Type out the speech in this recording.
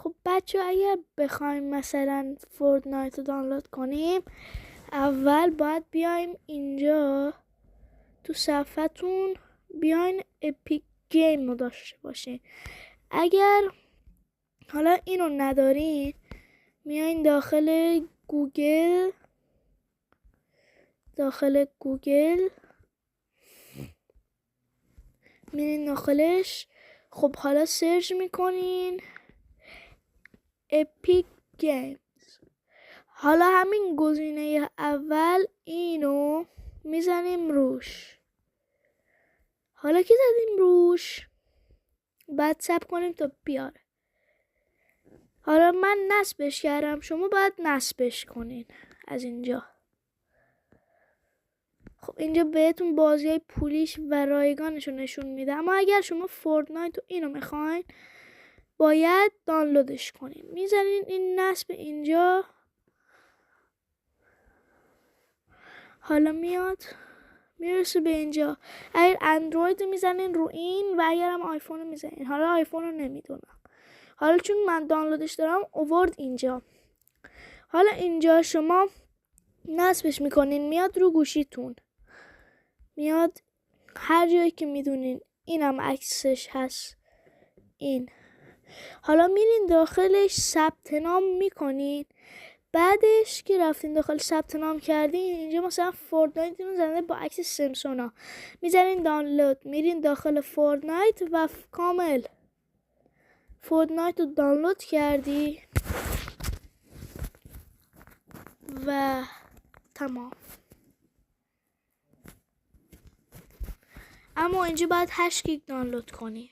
خب بچه اگر بخوایم مثلا فورتنایت رو دانلود کنیم، اول باید بیایم اینجا تو صفحتون بیاین اپیک گیم رو داشته باشین. اگر حالا اینو ندارین میاین داخل گوگل میرین داخلش. خب حالا سرچ میکنین اپیک گیمز. حالا همین گزینه اول اینو میزنیم روش. حالا که زدیم روش بعد صبر کنیم تا بیاره. حالا من نصبش کردم، شما باید نصبش کنین از اینجا. خب اینجا بهتون بازی های پولیش و رایگانش رو نشون میده، اما اگر شما فورتنایت و اینو میخواین باید دانلودش کنین. میزنین این نصب اینجا. حالا میرسه به اینجا. اگر اندروید رو میزنین رو این و اگر هم آیفون رو میزنین. حالا آیفون رو نمیدونم، حالا چون من دانلودش دارم اوورد اینجا. حالا اینجا شما نصبش میکنین، میاد رو گوشیتون، میاد هر جایی که میدونین. اینم عکسش هست این. حالا میرین داخلش ثبت نام میکنین. بعدش که رفتین داخل ثبت نام کردین، اینجا مثلا فورتنایت رو زنده با عکس سیمسونا، میزنین دانلود، میرین داخل فورتنایت و کامل فورتنایت رو دانلود کردی و تمام. اما اینجا باید 8 گیگ دانلود کنی.